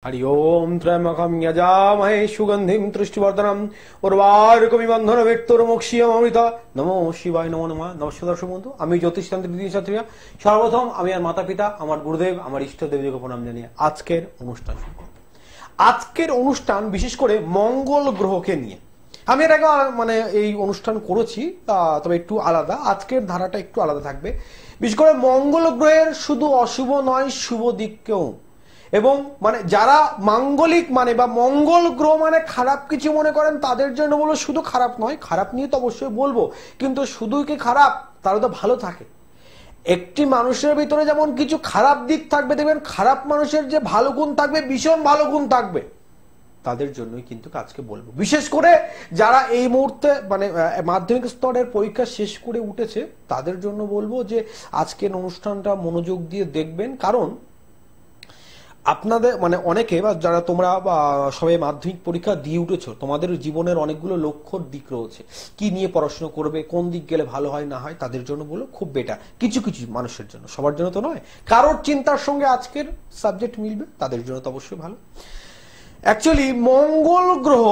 हरि ओम त्र्यंबकं यजामहे सुगंधिं पुष्टिवर्धनम् उर्वारुकमिव बन्धनमृत्युर्मुक्षीयमामृता। नमो शिवाय नमो नमः। नमस्कार दर्शक बंधु, আমি জ্যোতিষতন্ত্র দ্বিতীয় ছাত্রীরা সর্বপ্রথম আমি আর মাতা পিতা আমার গুরুদেব আমার ইষ্ট দেবদেবকে প্রণাম জানিয়ে আজকের অনুষ্ঠান শুরু করব। আজকের অনুষ্ঠান বিশেষ করে মঙ্গল গ্রহকে নিয়ে। আমি এর আগে এই অনুষ্ঠান করেছি, তবে একটু আলাদা। আজকের ধারাটা একটু আলাদা থাকবে। বিশেষ করে মঙ্গল গ্রহের শুধু অশুভ নয়, শুভ দিককেও, এবং যারা মাঙ্গলিক বা মঙ্গল গ্রহ খারাপ কিছু মনে করেন তাদের জন্য বলবো শুধু খারাপ নয়, খারাপ নিয়ে তো অবশ্যই বলবো, কিন্তু শুধু কি খারাপ, তারা তো ভালো থাকে। একটি মানুষের ভিতরে যেমন কিছু খারাপ দিক থাকবে, দেখবেন খারাপ মানুষের যে ভালো গুণ থাকবে, ভীষণ ভালো গুণ থাকবে। তাদের জন্যই কিন্তু আজকে বলবো, বিশেষ করে যারা এই মুহূর্তে মাধ্যমিক স্তরের পরীক্ষা শেষ করে উঠেছে তাদের জন্য বলবো যে আজকের অনুষ্ঠানটা মনোযোগ দিয়ে দেখবেন। কারণ আপনাদের অনেকে বা যারা তোমরা সবাই মাধ্যমিক পরীক্ষা দিয়ে উঠেছো, তোমাদের জীবনের অনেকগুলো লক্ষ্যর দিক রয়েছে, কি নিয়ে পড়াশোনা করবে, কোন দিক গেলে ভালো হয় না হয়, তাদের জন্য বলো খুব বেটার। কিছু কিছু মানুষের জন্য, সবার জন্য তো নয়। কারোর চিন্তার সঙ্গে আজকের সাবজেক্ট মিলবে, তাদের জন্য তো অবশ্যই ভালো। অ্যাকচুয়ালি মঙ্গল গ্রহ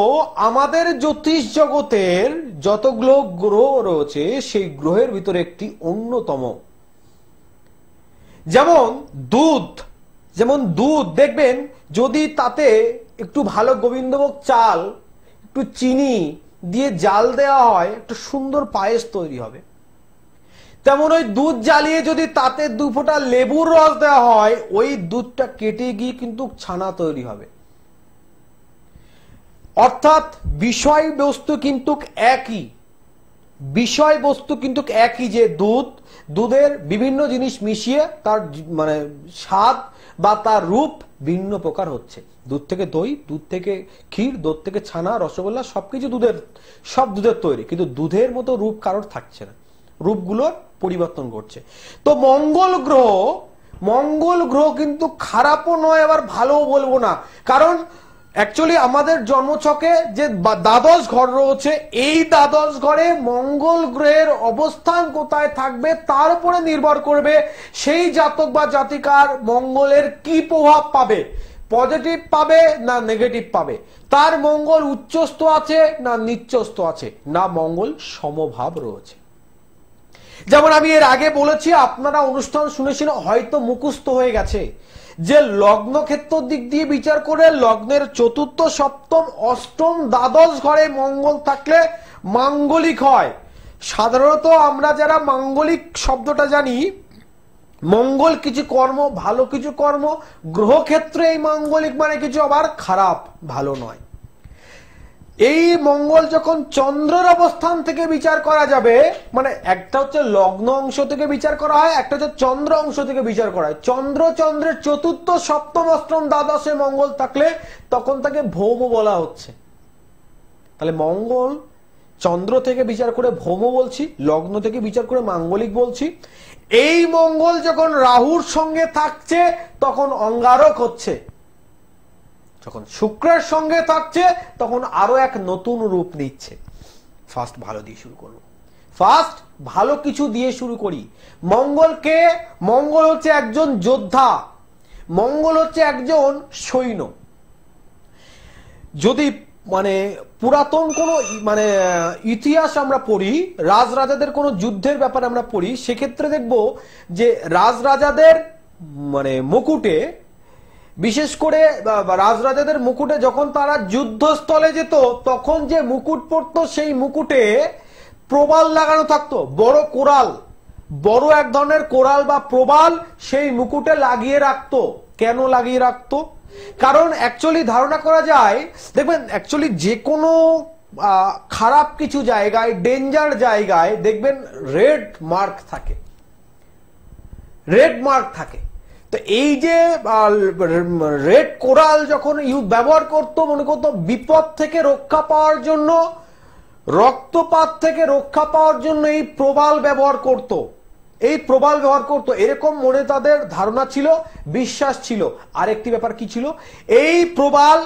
আমাদের জ্যোতিষ জগতের যতগুলো গ্রহ রয়েছে সেই গ্রহের ভিতরে একটি অন্যতম। যেমন দুধ দেখবেন, যদি তাতে একটু ভালো গোবিন্দভোগ চাল, একটু চিনি দিয়ে জাল দেওয়া হয়, একটা সুন্দর পায়েস তৈরি হবে। তেমন ওই দুধ জ্বালিয়ে যদি তাতে 2 ফোঁটা লেবুর রস দেওয়া হয়, ওই দুধটা কেটে গিয়ে কিন্তু ছানা তৈরি হবে। অর্থাৎ বিষয়বস্তু কিন্তু একই, যে দুধের বিভিন্ন জিনিস মিশিয়ে তার স্বাদ বা তার রূপ ভিন্ন প্রকার হচ্ছে। দুধ থেকে দই, দুধ থেকে ক্ষীর, দুধ থেকে ছানা, রসগোল্লা, সবকিছু সব দুধের তৈরি, কিন্তু দুধের মতো রূপ কারোর থাকছে না, রূপগুলোর পরিবর্তন ঘটছে। তো মঙ্গল গ্রহ কিন্তু খারাপও নয়, আবার ভালোও বলবো না। কারণ অ্যাকচুয়ালি আমাদের জন্মছকে যে দ্বাদশ ঘর রয়েছে, এই দ্বাদশ ঘরে মঙ্গল গ্রহের অবস্থান কোথায় থাকবে তার উপরে নির্ভর করবে সেই জাতক বা জাতিকার মঙ্গলের কি প্রভাব পাবে, পজিটিভ পাবে না নেগেটিভ পাবে, তার মঙ্গল উচ্চস্থ আছে না নিচ্চস্থ আছে, না মঙ্গল সমভাব রয়েছে। যেমন আমি এর আগে বলেছি, আপনারা অনুষ্ঠান শুনেছেন, হয়তো মুখস্থ হয়ে গেছে, যে লগ্ন ক্ষেত্র দিক দিয়ে বিচার করে লগ্নের চতুর্থ, সপ্তম, অষ্টম, দ্বাদশ ঘরে মঙ্গল থাকলে মাঙ্গলিক হয়। সাধারণত আমরা যারা মাঙ্গলিক শব্দটা জানি, মঙ্গল কিছু কর্ম, ভালো কিছু কর্ম, গ্রহক্ষেত্রে এই মাঙ্গলিক কিছু আবার খারাপ, ভালো নয়। এই মঙ্গল যখন চন্দ্রের অবস্থান থেকে বিচার করা যাবে, একটা হচ্ছে লগ্ন অংশ থেকে বিচার করা হয়, একটা হচ্ছে চন্দ্র অংশ থেকে বিচার করা হয়। চন্দ্রের চতুর্থ, সপ্তম, অষ্টম, দ্বাদশে মঙ্গল থাকলে তখন তাকে ভৌম বলা হচ্ছে। তাহলে মঙ্গল চন্দ্র থেকে বিচার করে ভৌম বলছি, লগ্ন থেকে বিচার করে মাঙ্গলিক বলছি। এই মঙ্গল যখন রাহুর সঙ্গে থাকছে তখন অঙ্গারক হচ্ছে, যখন শুক্রের সঙ্গে থাকছে তখন আরো এক নতুন রূপ নিচ্ছে। ফার্স্ট ভালো দিয়ে শুরু করব, ফার্স্ট ভালো কিছু দিয়ে শুরু করি। মঙ্গল হচ্ছে একজন যোদ্ধা, মঙ্গল হচ্ছে একজন সৈন্য। যদি পুরাতন কোন ইতিহাস আমরা পড়ি, রাজরাজাদের কোন যুদ্ধের ব্যাপারে আমরা পড়ি, সেক্ষেত্রে দেখব যে রাজরাজাদের মুকুটে, বিশেষ করে রাজরাজাদের মুকুটে যখন তারা যুদ্ধস্থলে যেত তখন যে মুকুট পরতো, সেই মুকুটে প্রবাল লাগানো থাকতো, বড় কোরাল, বড় এক ধরনের কোরাল বা প্রবাল সেই মুকুটে লাগিয়ে রাখতো। কেন লাগিয়ে রাখতো? কারণ অ্যাকচুয়ালি ধারণা করা যায়, দেখবেন অ্যাকচুয়ালি যে কোনো খারাপ কিছু জায়গায়, ডেঞ্জার জায়গায় দেখবেন রেড মার্ক থাকে। তো এই যে রেড কোরাল যখন ব্যবহার করতো, মনে করতো বিপদ থেকে রক্ষা পাওয়ার জন্য, রক্তপাত থেকে রক্ষা পাওয়ার জন্য এই প্রবাল ব্যবহার করতো, এরকম মনে তাদের ধারণা ছিল, বিশ্বাস ছিল। আরেকটি ব্যাপার কি ছিল, এই প্রবাল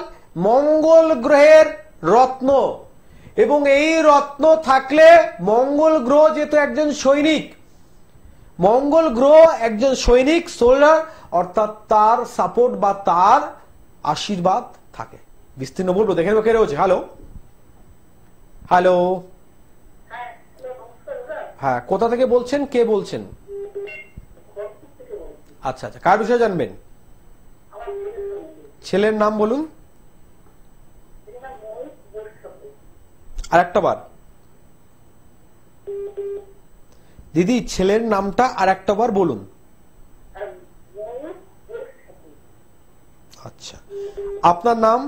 মঙ্গল গ্রহের রত্ন, এবং এই রত্ন থাকলে মঙ্গল গ্রহ যেহেতু একজন সৈনিক, মঙ্গল গ্রহ একজন সৈনিক, সোল্ডার, অর্থাৎ তার সাপোর্ট বা তার আশীর্বাদ থাকে। বিস্তীর্ণ বলবো, দেখে নেবো কে রয়েছে। হ্যালো হ্যালো, হ্যাঁ কোথা থেকে বলছেন, কে বলছেন? আচ্ছা আচ্ছা, কার বিষয়ে জানবেন? ছেলের নাম বলুন আর একটা বার। দিদি ছেলের নামটা আর একটা বার বলুন। আচ্ছা, আপনার নাম?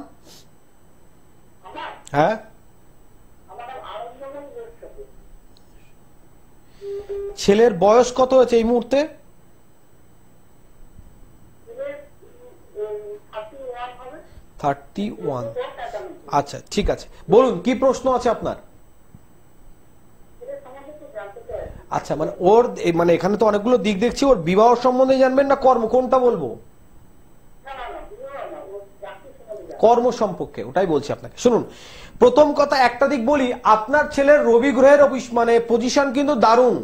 হ্যাঁ, ছেলের বয়স কত হয়েছে এই মুহূর্তে? 31। আচ্ছা ঠিক আছে, বলুন কি প্রশ্ন আছে আপনার? আচ্ছা, মানে ওর মানে এখানে তো অনেকগুলো দিক দেখছি, ওর বিবাহ সম্বন্ধে জানবেন না কর্ম, কোনটা বলবো? কর্ম সম্পর্কে, ওটাই বলছি আপনাকে। শুনুন, প্রথম কথা একটা দিক বলি, আপনার ছেলের রবি গ্রহের মানে পজিশন কিন্তু দারুণ।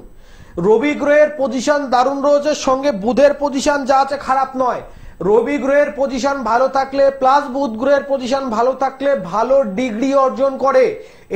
রবি গ্রহের পজিশন দারুণ রয়েছে, সঙ্গে বুধের পজিশন যা আছে খারাপ নয়। রবি গ্রহের পজিশন ভালো থাকলে প্লাস বুধ গ্রহের পজিশন ভালো থাকলে ভালো ডিগ্রি অর্জন করে,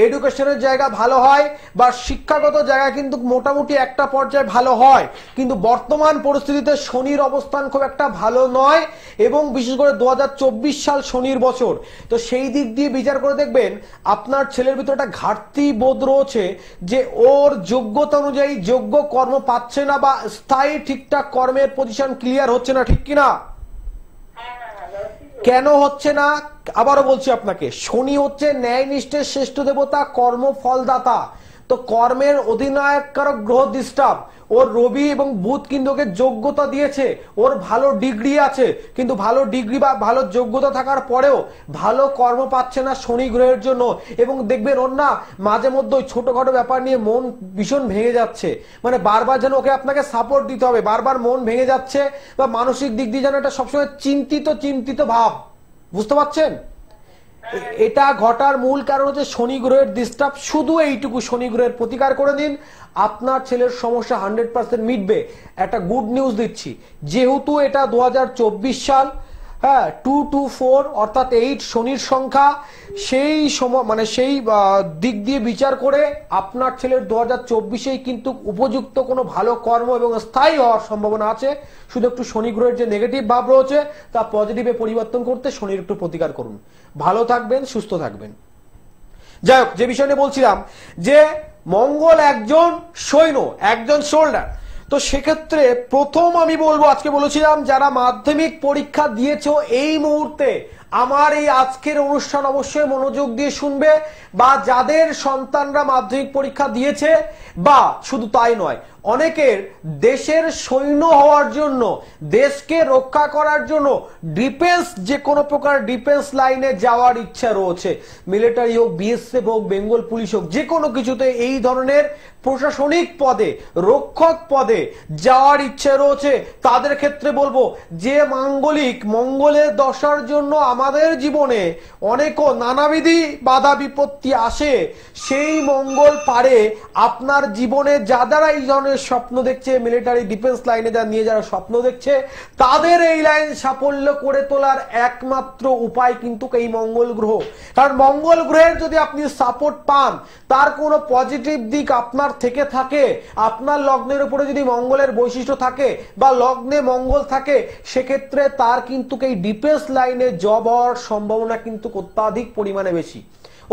এডুকেশনের জায়গা ভালো হয় বা শিক্ষাগত জায়গা কিন্তু মোটামুটি একটা পর্যায়ে ভালো হয়। কিন্তু বর্তমান পরিস্থিতিতে শনির অবস্থান খুব একটা ভালো নয়, এবং বিশেষ করে 2024 সাল শনির বছর। তো সেই দিক দিয়ে বিচার করে দেখবেন আপনার ছেলের ভিতরে একটা ঘাটতি বোধ রয়েছে, যে ওর যোগ্যতা অনুযায়ী যোগ্য কর্ম পাচ্ছে না বা স্থায়ী ঠিকঠাক কর্মের পজিশন ক্লিয়ার হচ্ছে না, ঠিক কিনা? কেন হচ্ছে না আবারও বলছি আপনাকে, শনি হচ্ছে ন্যায় নিষ্ঠের শ্রেষ্ঠ দেবতা, কর্ম ফলদাতা। তো কর্মের অধিনায়ক কারক গ্রহ ডিস্টার্ব। ওর রবি এবং বুধ কিন্তু ওকে যোগ্যতা দিয়েছে, ওর ভালো ডিগ্রি আছে, কিন্তু ভালো ডিগ্রি বা ভালো যোগ্যতা থাকার পরেও ভালো কর্ম পাচ্ছে না শনি গ্রহের জন্য। এবং দেখবেন ওর না মাঝে মধ্যে ওই ছোটখাটো ব্যাপার নিয়ে মন ভীষণ ভেঙে যাচ্ছে, মানে বারবার যেন ওকে আপনাকে সাপোর্ট দিতে হবে, বারবার মন ভেঙে যাচ্ছে বা মানসিক দিক দিয়ে যেন এটা সবসময় চিন্তিত চিন্তিত ভাব। বুঝতে পারছেন? এটা ঘটার মূল কারণ হচ্ছে শনি গ্রহের ডিস্টার্ব। শুধু এইটুকু শনি গ্রহের প্রতিকার করে দিন, আপনার ছেলের সমস্যা 100% মিটবে। একটা গুড নিউজ দিচ্ছি, যেহেতু এটা 2024 সাল, হ্যাঁ 224 অর্থাৎ 8 শনির সংখ্যা, সেই সময় মানে সেই দিক দিয়ে বিচার করে আপনার ছেলের 2024-এই কিন্তু উপযুক্ত কোনো ভালো কর্ম এবং স্থায়ী হওয়ার সম্ভাবনা আছে। শুধু একটু শনি গ্রহের যে নেগেটিভ ভাব রয়েছে তা পজিটিভে পরিবর্তন করতে শনির একটু প্রতিকার করুন। ভালো থাকবেন, সুস্থ থাকবেন। যাই হোক, যে বিষয় নিয়ে বলছিলাম যে মঙ্গল একজন সৈন্য, একজন সোল্ডার। তো সেক্ষেত্রে প্রথম আমি বলবো, আজকে বলেছিলাম যারা মাধ্যমিক পরীক্ষা দিয়েছো এই মুহূর্তে আমার এই আজকের অনুষ্ঠান অবশ্যই মনোযোগ দিয়ে শুনবে, বা যাদের সন্তানরা মাধ্যমিক পরীক্ষা দিয়েছে, বা শুধু তাই নয়, অনেকের দেশের সৈন্য হওয়ার জন্য, দেশকে রক্ষা করার জন্য ডিফেন্স, যে কোনো প্রকার ডিফেন্স লাইনে যাওয়ার ইচ্ছা রয়েছে। মিলিটারি হোক, বিএসএফ হোক, বেঙ্গল পুলিশ হোক, যে কোনো কিছুতে এই ধরনের প্রশাসনিক পদে, রক্ষক পদে যাওয়ার ইচ্ছে রয়েছে, তাদের ক্ষেত্রে বলবো যে মাঙ্গলিক মঙ্গলের দশার জন্য আমাদের জীবনে অনেকও নানাবিধি বাধা বিপত্তি আসে, সেই মঙ্গল পারে আপনার জীবনে যারা এই ধরনের স্বপ্ন দেখছে, মিলিটারি ডিফেন্স লাইনে যা নিয়ে যারা স্বপ্ন দেখছে, তাদের এই লাইন সাফল্য করে তোলার একমাত্র উপায় কিন্তু এই মঙ্গল গ্রহ। কারণ মঙ্গল গ্রহের যদি আপনি সাপোর্ট পান, তার কোনো পজিটিভ দিক আপনার থেকে থাকে, আপনার লগ্নের উপরে যদি মঙ্গলের বৈশিষ্ট্য থাকে বা লগ্নে মঙ্গল থাকে, সেক্ষেত্রে তার কিন্তু এই ডিফেন্স লাইনে জব হওয়ার সম্ভাবনা কিন্তু অত্যাধিক পরিমাণে বেশি,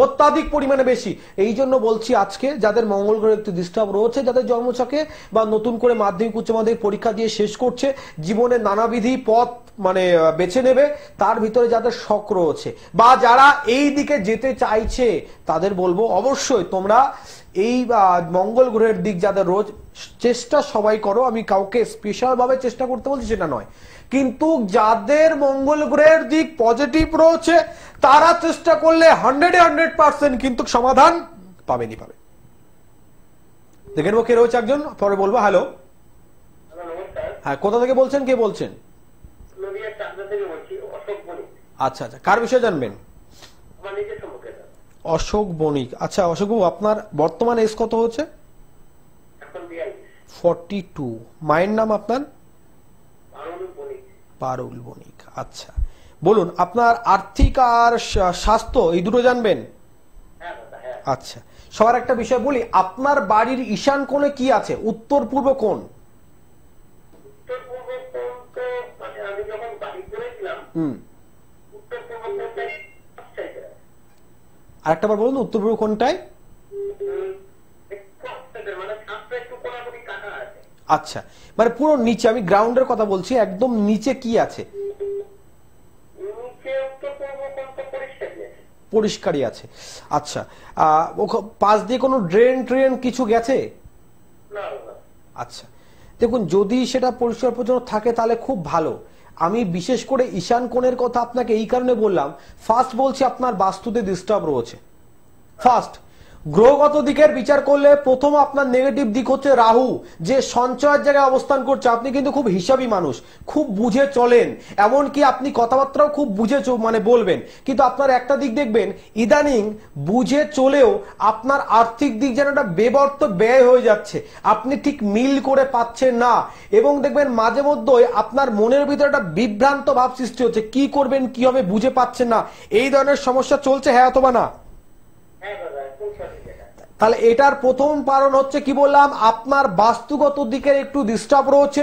অত্যাধিক পরিমাণে বেশি। এই জন্য বলছি আজকে যাদের মঙ্গল গ্রহে একটু ডিস্টার্ব রয়েছে, যাদের জন্মছকে বা নতুন করে মাধ্যমিক উচ্চ মাধ্যমিক পরীক্ষা দিয়ে শেষ করছে, জীবনে নানাবিধি পথ মানে বেছে নেবে, তার ভিতরে যাদের শখ রয়েছে বা যারা এই দিকে যেতে চাইছে, তাদের বলবো অবশ্যই তোমরা এই মঙ্গল গ্রহের দিক যাদের রোজ চেষ্টা সবাই করো, আমি কাউকে স্পেশাল ভাবে চেষ্টা করতে বলছি সেটা নয়, কিন্তু যাদের মঙ্গল গ্রহের দিক পজিটিভ রয়েছে তারা চেষ্টা করলে 100% কিন্তু সমাধান পাবেনই পাবে। দেখে নেবো কে রয়েছে একজন, পরে বলবো। হ্যালো, হ্যাঁ কোথা থেকে বলছেন, কে বলছেন? আচ্ছা আচ্ছা, কার বিষয়ে জানবেন? অশোক বণিক। আচ্ছা অশোক বাবু, আপনার বর্তমান এজ কত হচ্ছে? 42। মায়ের নাম আপনার? পারুল বণিক। আচ্ছা, বলুন আপনার আর্থিক আর স্বাস্থ্য এই দুটো জানবেন? আচ্ছা, সবার একটা বিষয় বলি, আপনার বাড়ির ঈশান কোণে কি আছে, উত্তর পূর্ব কোণ? আরেকটা বার বলুন, উত্তর পূর্ব কোণটায়? আচ্ছা, মানে পুরো নিচে, আমি গ্রাউন্ডের কথা বলছি, একদম নিচে কি আছে? পরিষ্কারই আছে। আচ্ছা, পাশ দিয়ে কোনো ড্রেন ট্রেন কিছু গেছে? আচ্ছা, দেখুন যদি সেটা পরিষ্কার পরিচ্ছন্ন থাকে তাহলে খুব ভালো। আমি বিশেষ করে ঈশান কোণের কথা আপনাকে এই কারণে বললাম, ফার্স্ট বলছি আপনার বাস্তুতে ডিস্টার্ব রয়েছে। ফার্স্ট গ্রহগত দিকের বিচার করলে প্রথম আপনার নেগেটিভ দিক হচ্ছে রাহু, যে সঞ্চয়ের জায়গায় অবস্থান করছে। আপনি কিন্তু খুব হিসাবী মানুষ, খুব বুঝে চলেন, এমনকি আপনি কথাবার্তাও খুব বুঝে মানে বলবেন। কিন্তু আপনার একটা দিক দেখবেন, ইদানিং বুঝে চলেও আপনার আর্থিক দিক যেন একটা বেবর্ত ব্যয় হয়ে যাচ্ছে, আপনি ঠিক মিল করে পাচ্ছেন না। এবং দেখবেন মাঝে মধ্যে আপনার মনের ভিতরে একটা বিভ্রান্ত ভাব সৃষ্টি হচ্ছে, কি করবেন কি হবে বুঝে পাচ্ছেন না। এই ধরনের সমস্যা চলছে, হ্যাঁ অথবা না? তাহলে এটার প্রথম কারণ হচ্ছে কি বললাম, আপনার বাস্তুগত দিকের একটু ডিস্টার্ব রয়েছে।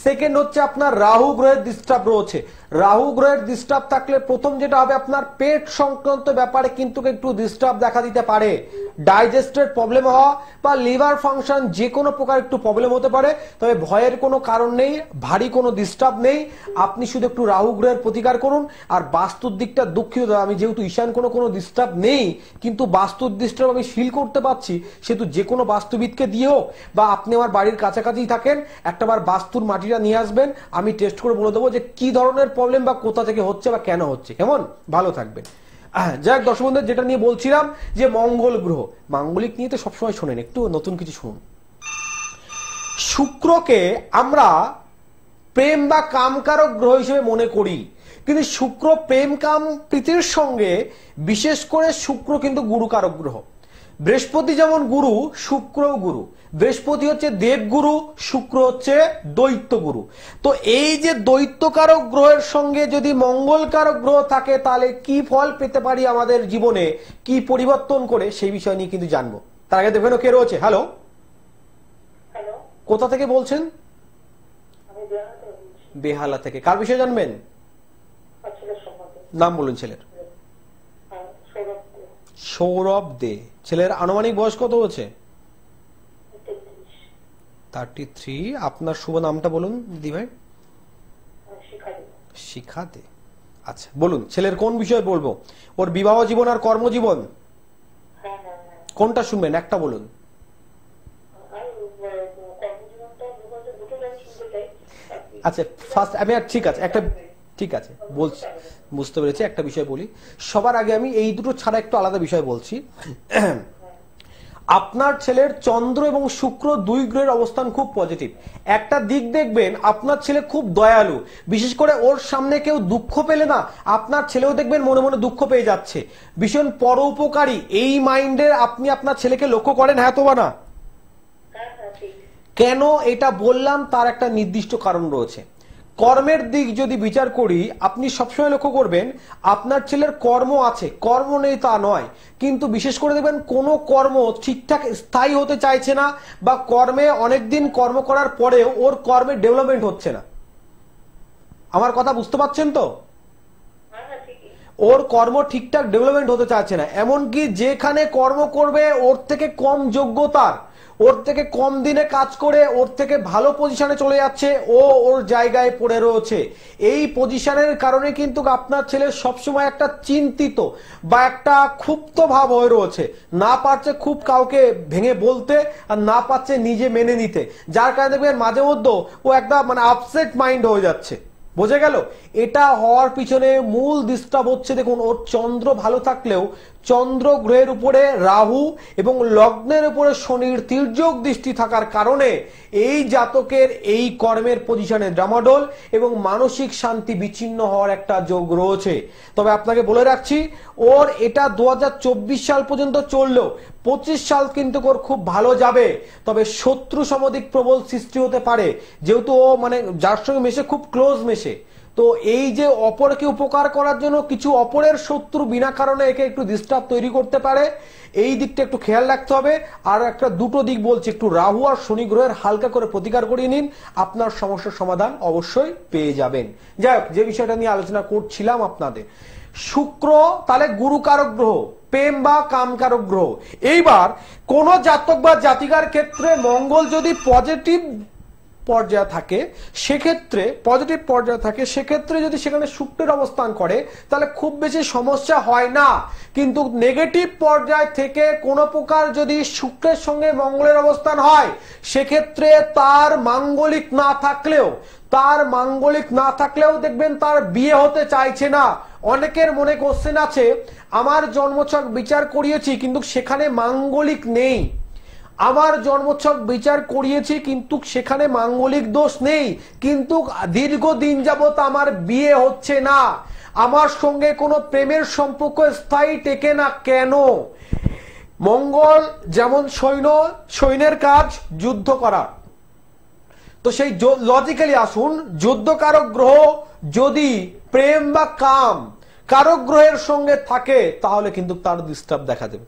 সেকেন্ড হচ্ছে আপনার রাহু গ্রহের ডিস্টার্ব রয়েছে। রাহু গ্রহের ডিস্টার্ব থাকলে প্রথম যেটা হবে, আপনার পেট সংক্রান্ত ব্যাপারে কিন্তু একটু ডিস্টার্ব দেখা দিতে পারে। ডাইজেস্টের প্রবলেম হওয়া বা লিভার ফাংশন যে কোনো প্রকার একটু প্রবলেম হতে পারে। তবে ভয়ের কোনো কারণ নেই, ভারী কোনো ডিস্টার্ব নেই। আপনি শুধু একটু রাহু গ্রহের প্রতিকার করুন। আর বাস্তুর দিকটা দুঃখিত, আমি যেহেতু ঈশান কোনো ডিস্টার্ব নেই, কিন্তু বাস্তুর ডিস্টার্ব আমি ফিল করতে পারছি, সেহেতু যে কোনো বাস্তুবিদকে দিয়ে হোক বা আপনি আমার বাড়ির কাছাকাছি থাকেন, একটাবার বাস্তুর মাটিটা নিয়ে আসবেন, আমি টেস্ট করে বলে দেবো যে কি ধরনের প্রবলেম বা কোথা থেকে হচ্ছে বা কেন হচ্ছে। কেমন? ভালো থাকবেন। যাক দর্শক বন্ধু, যেটা নিয়ে বলছিলাম যে মঙ্গল গ্রহ, মাঙ্গলিক নিয়ে তো সবসময় শোনেন, একটু নতুন কিছু শুনুন। শুক্রকে আমরা প্রেম বা কামকারক গ্রহ হিসেবে মনে করি, কিন্তু শুক্র প্রেম কাম প্রীতির সঙ্গে বিশেষ করে শুক্র কিন্তু গুরুকারক গ্রহ। বৃহস্পতি যেমন গুরু, শুক্র গুরু। বৃহস্পতি হচ্ছে দেবগুরু, শুক্র হচ্ছে দৈত্যগুরু। তো এই যে দৈত্যকারক গ্রহের সঙ্গে যদি মঙ্গলকারক গ্রহ থাকে, তাহলে কি ফল পেতে পারি আমাদের জীবনে, কি পরিবর্তন করে, সেই বিষয় নিয়ে কিন্তু জানবো। তার আগে দেখবেন কে রয়েছে। হ্যালো, কোথা থেকে বলছেন? বেহালা থেকে। কার বিষয়ে জানবেন? নাম বলুন ছেলের। সৌরভ দে। ছেলের আনুমানিক বয়স কত হচ্ছে? 33। আপনার শুভ নামটা বলুন দিদি ভাই। শিখা দে। আচ্ছা বলুন, ছেলের কোন বিষয়ে বলবো? ওর বিবাহ জীবন আর কর্মজীবন কোনটা শুনবেন? একটা বলুন। আচ্ছা ফার্স্ট আমি, ঠিক আছে একটা, ঠিক আছে বলছি, বুঝতে পেরেছি। একটা বিষয় বলি সবার আগে, আমি এই দুটো ছাড়া একটু আলাদা বিষয় বলছি। আপনার ছেলের চন্দ্র এবং শুক্র দুই গ্রহের অবস্থান খুব পজিটিভ। একটা দিক দেখবেন, আপনার ছেলে খুব দয়ালু, বিশেষ করে ওর সামনে কেউ দুঃখ পেলে না, আপনার ছেলেও দেখবেন মনে মনে দুঃখ পেয়ে যাচ্ছে, ভীষণ পরোপকারী। এই মাইন্ডের আপনি আপনার ছেলেকে লক্ষ্য করেন, হ্যাঁ তো বা না? কেন এটা বললাম তার একটা নির্দিষ্ট কারণ রয়েছে। কর্মের দিক যদি বিচার করি, আপনি সবসময় লক্ষ্য করবেন আপনার ছেলের কর্ম আছে, কর্ম নেই তা নয়, কিন্তু বিশেষ করে দেখবেন কোনো কর্ম ঠিকঠাক স্থায়ী হতে চাইছে না, বা কর্মে অনেকদিন কর্ম করার পরেও ওর কর্মের ডেভেলপমেন্ট হচ্ছে না। আমার কথা বুঝতে পারছেন তো? ওর কর্ম ঠিকঠাক ডেভেলপমেন্ট হতে চাইছে না, এমনকি যেখানে কর্ম করবে ওর থেকে কম যোগ্যতার, ওর থেকে কম দিনে কাজ করে ওর থেকে ভালো পজিশনে চলে যাচ্ছে, ও ওর জায়গায় পড়ে রয়েছে। এই পজিশনের কারণে কিন্তু আপনার ছেলে সবসময় একটা চিন্তিত বা একটা ক্ষুব্ধ ভাব হয়ে রয়েছে, না পারছে খুব কাউকে ভেঙে বলতে, আর না পারছে নিজে মেনে নিতে, যার কারণে দেখবেন মাঝে মধ্যে ও একটা মানে আপসেট মাইন্ড হয়ে যাচ্ছে। বোঝা গেল? এটা হওয়ার পিছনে মূল ডিস্টার্ব হচ্ছে, দেখুন ওর চন্দ্র ভালো থাকলেও চন্দ্র গ্রহের উপরে রাহু এবং লগ্নের উপরে শনির তির্যক দৃষ্টি থাকার কারণে এই জাতকের এই কর্মের পজিশনে ডামাডোল এবং মানসিক শান্তি বিচ্ছিন্ন হওয়ার একটা যোগ রয়েছে। তবে আপনাকে বলে রাখছি, ওর এটা 2024 সাল পর্যন্ত চললেও 25 সাল কিন্তু ওর খুব ভালো যাবে। তবে শত্রু সমধিক প্রবল সৃষ্টি হতে পারে, যেহেতু ও মানে যার সঙ্গে মেশে খুব ক্লোজ মেশে, তো এই যে অপরকে উপকার করার জন্য কিছু অপরের শত্রু বিনা কারণে একে একটু ডিস্টার্ব তৈরি করতে পারে, এই দিকটা একটু খেয়াল রাখতে হবে। আর একটা দুটো দিক বলছি, একটু রাহু আর শনি গ্রহের হালকা করে প্রতিকার করিয়ে নিন, আপনার সমস্যার সমাধান অবশ্যই পেয়ে যাবেন। যাই হোক, যে বিষয়টা নিয়ে আলোচনা করছিলাম আপনাদের, শুক্র তাহলে গুরুকারক গ্রহ, প্রেম বা কামকারক গ্রহ। এইবার কোন জাতক বা জাতিকার ক্ষেত্রে মঙ্গল যদি পজিটিভ পর্যায়ে থাকে, সেক্ষেত্রে যদি সেখানে শুক্রের অবস্থান করে তাহলে খুব বেশি সমস্যা হয় না। কিন্তু নেগেটিভ পর্যায় থেকে কোনো প্রকার যদি শুক্রের সঙ্গে মঙ্গলের অবস্থান হয়, সেক্ষেত্রে তার মাঙ্গলিক না থাকলেও দেখবেন তার বিয়ে হতে চাইছে না। অনেকের মনে কোশ্চেন আছে, আমার জন্মছক বিচার করিয়েছি কিন্তু সেখানে মাঙ্গলিক নেই, আমার জন্মছক বিচার করিয়েছি কিন্তু সেখানে মাঙ্গলিক দোষ নেই, কিন্তু দীর্ঘদিন যাবত আমার বিয়ে হচ্ছে না, আমার সঙ্গে কোনো প্রেমের সম্পর্ক স্থায়ী টেকে না কেন? মঙ্গল যেমন সৈন্যের কাজ যুদ্ধ করা, তো সেই লজিক্যালি আসুন, যুদ্ধকারক গ্রহ যদি প্রেম বা কাম কারক গ্রহের সঙ্গে থাকে তাহলে কিন্তু তার ডিস্টার্ব দেখা দেবে।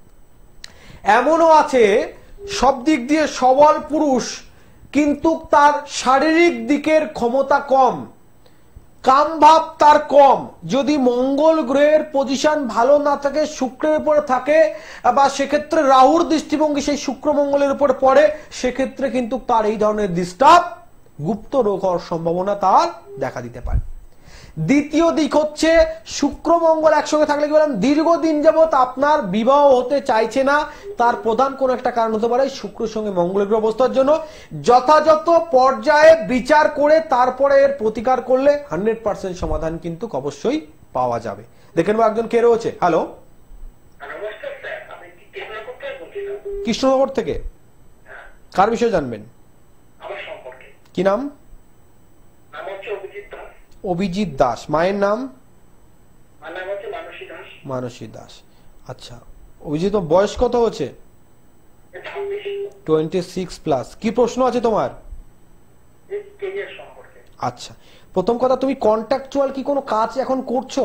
এমনও আছে সব দিক দিয়ে সবল পুরুষ কিন্তু তার শারীরিক দিকের ক্ষমতা কম, কাম ভাব তার কম। যদি মঙ্গল গ্রহের পজিশন ভালো না থাকে, শুক্রের উপরে থাকে, বা সেক্ষেত্রে রাহুর দৃষ্টিভঙ্গি সেই শুক্র মঙ্গলের উপর পড়ে, সেক্ষেত্রে কিন্তু তার এই ধরনের ডিস্টার্ব, গুপ্ত রোগ হওয়ার সম্ভাবনা তার দেখা দিতে পারে। দ্বিতীয় দিক হচ্ছে, শুক্র মঙ্গল একসঙ্গে থাকলে কি বললাম, দীর্ঘদিন যাবত আপনার বিবাহ হতে চাইছে না, তার প্রধান কোন একটা কারণ হতে পারে শুক্রের সঙ্গে মঙ্গলের অবস্থার জন্য। যথাযথ পর্যায়ে বিচার করে তারপরে এর প্রতিকার করলে 100% সমাধান কিন্তু অবশ্যই পাওয়া যাবে। দেখেন একজন কে রয়েছে। হ্যালো, কৃষ্ণনগর থেকে, কার বিষয়ে জানবেন? কি নাম? অভিজিৎ দাস। মায়ের নাম? মানসী দাস। আচ্ছা অভিজিৎ, বয়স কত হচ্ছে? 26+। কি প্রশ্ন আছে তোমার? আচ্ছা, প্রথম কথা, তুমি কন্ট্রাকচুয়াল কি কোনো কাজ এখন করছো?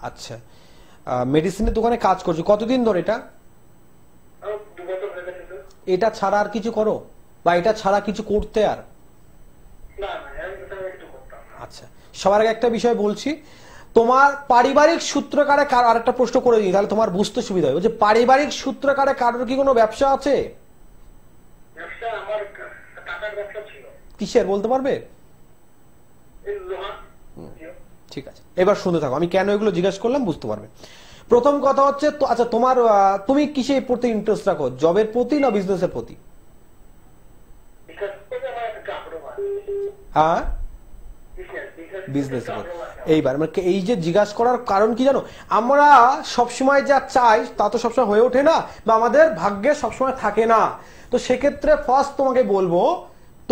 আচ্ছা, মেডিসিনের দোকানে কাজ করছো, কতদিন ধরে? এটা ছাড়া আর কিছু করো, বা এটা ছাড়া কিছু করতে আর? আচ্ছা, সবার আগে একটা বিষয় বলছি, তোমার পারিবারিক সূত্রকারে আর একটা প্রশ্ন করে দিই, তাহলে তোমার বুঝতে সুবিধা হবে। যে পারিবারিক সূত্রকারে কারোর কি কোনো ব্যবসা আছে? কিসের বলতে পারবে? ঠিক আছে, এবার শুনতে থাকো, আমি কেন এগুলো জিজ্ঞাসা করলাম বুঝতে পারবে। প্রথম কথা হচ্ছে, আচ্ছা তুমি কিসের প্রতি ইন্টারেস্ট রাখো, জবের প্রতি না বিজনেসের প্রতি? হ্যাঁ, বিজনেস। এইবার এই যে জিজ্ঞাসা করার কারণ কি জানো, আমরা সবসময় যা চাই তা তো সবসময় হয়ে ওঠে না, বা আমাদের ভাগ্যে সবসময় থাকে না। তো সেক্ষেত্রে ফার্স্ট তোমাকে বলবো,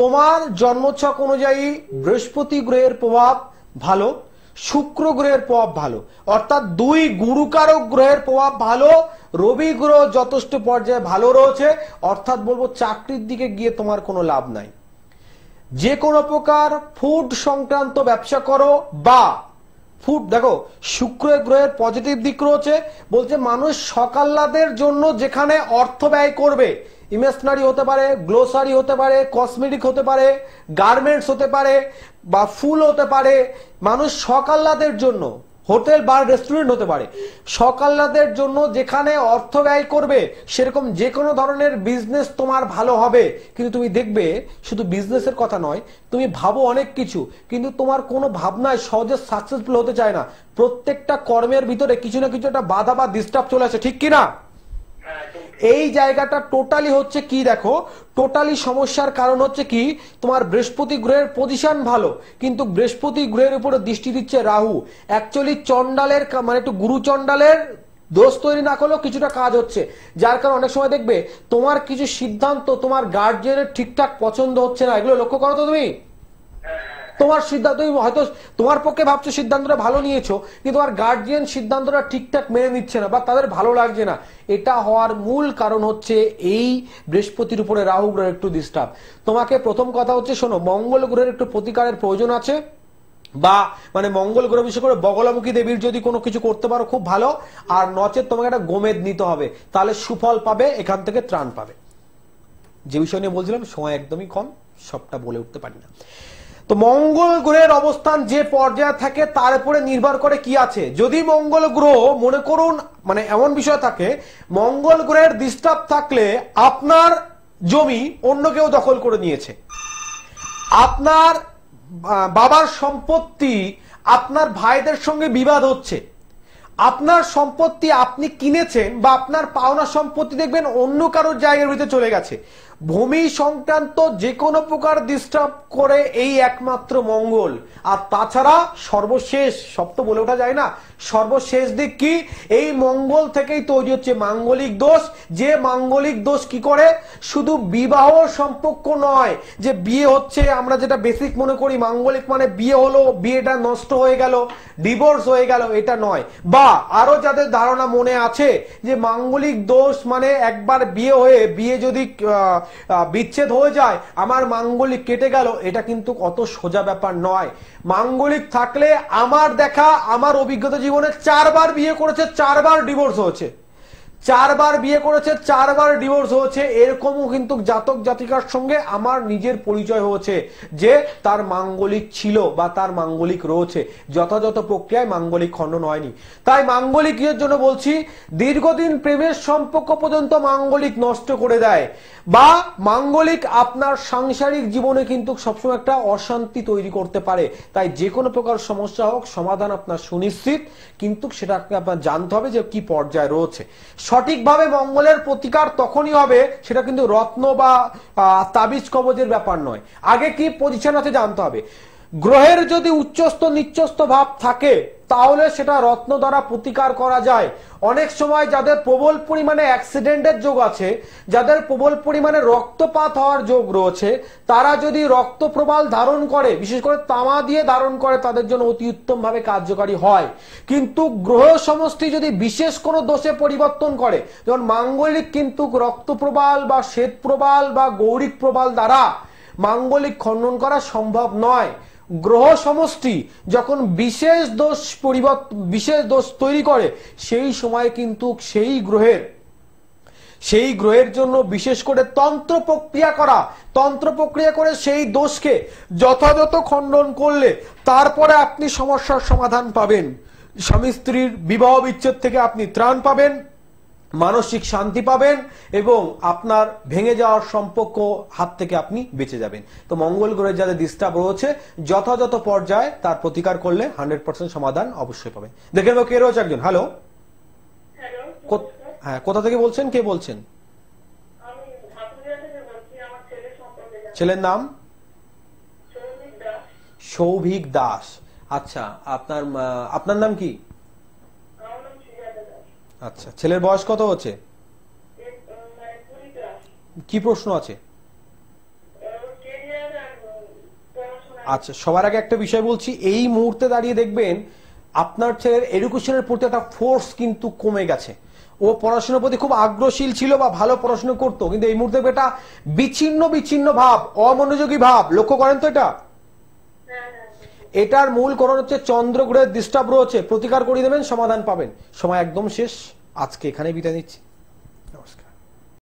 তোমার জন্মছক অনুযায়ী বৃহস্পতি গ্রহের প্রভাব ভালো, শুক্র গ্রহের প্রভাব ভালো, অর্থাৎ দুই গুরুকারক গ্রহের প্রভাব ভালো, রবি গ্রহ যথেষ্ট পর্যায়ে ভালো রয়েছে, অর্থাৎ বলবো চাকরির দিকে গিয়ে তোমার কোনো লাভ নাই। যে কোনো প্রকার ফুড সংক্রান্ত ব্যবসা করো, বা ফুড, দেখো শুক্র গ্রহের পজিটিভ দিক রয়েছে, বলছে মানুষ সকাল্লাদের জন্য যেখানে অর্থ ব্যয় করবে, ইমেশনারি হতে পারে, গ্লোসারি হতে পারে, কসমেটিক হতে পারে, গার্মেন্টস হতে পারে, বা ফুল হতে পারে, মানুষ সকাল্লাদের জন্য, হোটেল বার রেস্টুরেন্ট হতে পারে, সকাল্লাদের জন্য যেখানে অর্থ ব্যয় করবে, সেরকম যে কোনো ধরনের বিজনেস তোমার ভালো হবে। কিন্তু তুমি দেখবে শুধু বিজনেসের কথা নয়, তুমি ভাবো অনেক কিছু, কিন্তু তোমার কোনো ভাবনায় সহজে সাকসেসফুল হতে চায় না। প্রত্যেকটা কর্মের ভিতরে কিছু না কিছু একটা বাধা বা ডিস্টার্ব চলে আসে, ঠিক কিনা? এই জায়গাটা টোটালি হচ্ছে কি, দেখো টোটালি সমস্যার কারণ হচ্ছে কি, তোমার বৃহস্পতি গ্রহের পজিশন ভালো, কিন্তু বৃহস্পতি গ্রহের উপরে দৃষ্টি দিচ্ছে রাহু। অ্যাকচুয়ালি চন্ডালের মানে একটু গুরু চন্ডালের দোষ তৈরি না করলেও কিছুটা কাজ হচ্ছে, যার কারণে অনেক সময় দেখবে তোমার কিছু সিদ্ধান্ত তোমার গার্জিয়ানের ঠিকঠাক পছন্দ হচ্ছে না। এগুলো লক্ষ্য করো তো তুমি? তোমার সিদ্ধান্ত, তুমি হয়তো তোমার পক্ষে ভাবছো সিদ্ধান্তটা ভালো নিয়েছো, কিন্তু তোমার গার্জিয়ান সিদ্ধান্তটা ঠিকঠাক মেনে নিচ্ছে না বা তাদের ভালো লাগছে না। এটা হওয়ার মূল কারণ হচ্ছে এই বৃহস্পতির উপরে রাহু গ্রহের একটু ডিস্টার্ব। তোমাকে প্রথম কথা হচ্ছে, শোনো, মঙ্গল গ্রহের একটু প্রতিকারের প্রয়োজন আছে, বা মানে মঙ্গল গ্রহ বিশেষ করে বগলামুখী দেবীর যদি কোনো কিছু করতে পারো খুব ভালো, আর নচেত তোমাকে একটা গোমেদ নিতে হবে, তাহলে সুফল পাবে, এখান থেকে ত্রাণ পাবে। যে বিষয় নিয়ে বলছিলাম, সময় একদমই কম, সবটা বলে উঠতে পারি না। তো মঙ্গল গ্রহের অবস্থান যে পর্যায়ে থাকে তার উপরে নির্ভর করে কি আছে। যদি মঙ্গল গ্রহ মনে করুন মানে এমন বিষয় থাকে, মঙ্গল গ্রহের ডিস্টার্ব থাকলে আপনার জমি অন্য কেউ দখল করে নিয়েছে, আপনার বাবার সম্পত্তি আপনার ভাইদের সঙ্গে বিবাদ হচ্ছে, আপনার সম্পত্তি আপনি কিনেছেন বা আপনার পাওনা সম্পত্তি দেখবেন অন্য কারোর জায়গার ভিতরে চলে গেছে, ভূমি সংক্রান্ত যে কোনো প্রকার ডিস্টার্ব করে এই একমাত্র মঙ্গল। আর তাছাড়া সর্বশেষ, সব তো বলে ওঠা যায় না, সর্বশেষ দিক কি, এই মঙ্গল থেকেই তৈরি হচ্ছে মাঙ্গলিক দোষ। যে মাঙ্গলিক দোষ কি করে, শুধু বিবাহ সম্পর্ক নয়, যে বিয়ে হচ্ছে আমরা যেটা বেসিক মনে করি মাঙ্গলিক মানে বিয়ে হলো, বিয়েটা নষ্ট হয়ে গেল, ডিভোর্স হয়ে গেল, এটা নয়। বা আরো যাদের ধারণা মনে আছে যে মাঙ্গলিক দোষ মানে একবার বিয়ে হয়ে বিয়ে যদি বিচ্ছেদ হয়ে যায় আমার মাঙ্গলিক কেটে গেল, এটা কিন্তু অত সোজা ব্যাপার নয়। মাঙ্গলিক থাকলে আমার দেখা, আমার অভিজ্ঞতা জীবনে 4 বার বিয়ে করেছে, 4 বার ডিভোর্স হয়েছে, 4 বার বিয়ে করেছে, 4 বার ডিভোর্স হয়েছে, এরকমও কিন্তু জাতক জাতিকার সঙ্গে আমার নিজের পরিচয় হয়েছে যে তার মাঙ্গলিক ছিল বা তার মাঙ্গলিক রয়েছে, যথাযথ প্রক্রিয়ায় মাঙ্গলিক খণ্ডন হয়নি। তাই মাঙ্গলিকের জন্য বলছি, দীর্ঘদিন প্রেমের সম্পর্ক পর্যন্ত মাঙ্গলিক নষ্ট করে দেয়, বা মাঙ্গলিক আপনার সাংসারিক জীবনে কিন্তু সবসময় একটা অশান্তি তৈরি করতে পারে। তাই যে কোনো প্রকার সমস্যা হোক সমাধান আপনার সুনিশ্চিত, কিন্তু সেটা আপনার জানতে হবে যে কি পর্যায়ে রয়েছে। সঠিকভাবে মঙ্গলের প্রতিকার তখনই হবে, সেটা কিন্তু রত্ন বা তাবিজ কবজের ব্যাপার নয়। আগে কি পজিশন আছে জানতে হবে। গ্রহের যদি উচ্চস্থ নিচ্চস্থ ভাব থাকে তাহলে সেটা রত্ন দ্বারা প্রতিকার করা যায়। অনেক সময় যাদের প্রবল পরিমাণে অ্যাক্সিডেন্টের যোগ আছে, যাদের প্রবল পরিমাণে রক্তপাত হওয়ার যোগ রয়েছে, তারা যদি রক্ত প্রবাল ধারণ করে, বিশেষ করে তামা দিয়ে ধারণ করে, তাদের জন্য অতি উত্তম ভাবে কার্যকারী হয়। কিন্তু গ্রহ সমষ্টি যদি বিশেষ কোনো দোষে পরিবর্তন করে, যেমন মাঙ্গলিক কিন্তু রক্ত প্রবাল বা শ্বেত প্রবাল বা গৌরিক প্রবাল দ্বারা মাঙ্গলিক খণ্ডন করা সম্ভব নয়। গ্রহ সমষ্টি যখন বিশেষ দোষ তৈরি করে, সেই সময় কিন্তু সেই গ্রহের জন্য বিশেষ করে তন্ত্র প্রক্রিয়া করে সেই দোষকে যথাযথ খণ্ডন করলে তারপরে আপনি সমস্যার সমাধান পাবেন। স্বামী স্ত্রীর বিবাহ বিচ্ছেদ থেকে আপনি ত্রাণ পাবেন, মানসিক শান্তি পাবেন এবং আপনার ভেঙে যাওয়ার সম্পর্ক হাত থেকে আপনি বেঁচে যাবেন। তো মঙ্গল গ্রহের যাদের ডিস্টার্ব রয়েছে যথাযথ পর্যায়ে তার প্রতিকার করলে 100% সমাধান অবশ্যই পাবেন। দেখে নেব কে রয়েছে একজন। হ্যালো, হ্যাঁ, কোথা থেকে বলছেন, কে বলছেন? ছেলের নাম? সৌভিক দাস। আচ্ছা, আপনার নাম কি? আচ্ছা, ছেলের বয়স কত হচ্ছে? কি প্রশ্ন আছে? আচ্ছা, সবার আগে একটা বিষয় বলছি, এই মুহূর্তে দাঁড়িয়ে দেখবেন আপনার ছেলের এডুকেশনের প্রতি একটা ফোর্স কিন্তু কমে গেছে। ও পড়াশোনার প্রতি খুব আগ্রহশীল ছিল বা ভালো পড়াশোনা করতো, কিন্তু এই মুহূর্তে এটা বিচ্ছিন্ন ভাব, অমনোযোগী ভাব। লক্ষ্য করেন তো এটা? এটার মূল কারণ হচ্ছে চন্দ্র গ্রহের ডিস্টার্ব রয়েছে। প্রতিকার করিয়ে দেবেন, সমাধান পাবেন। সময় একদম শেষ, আজকে এখানে বিদায় নিচ্ছি।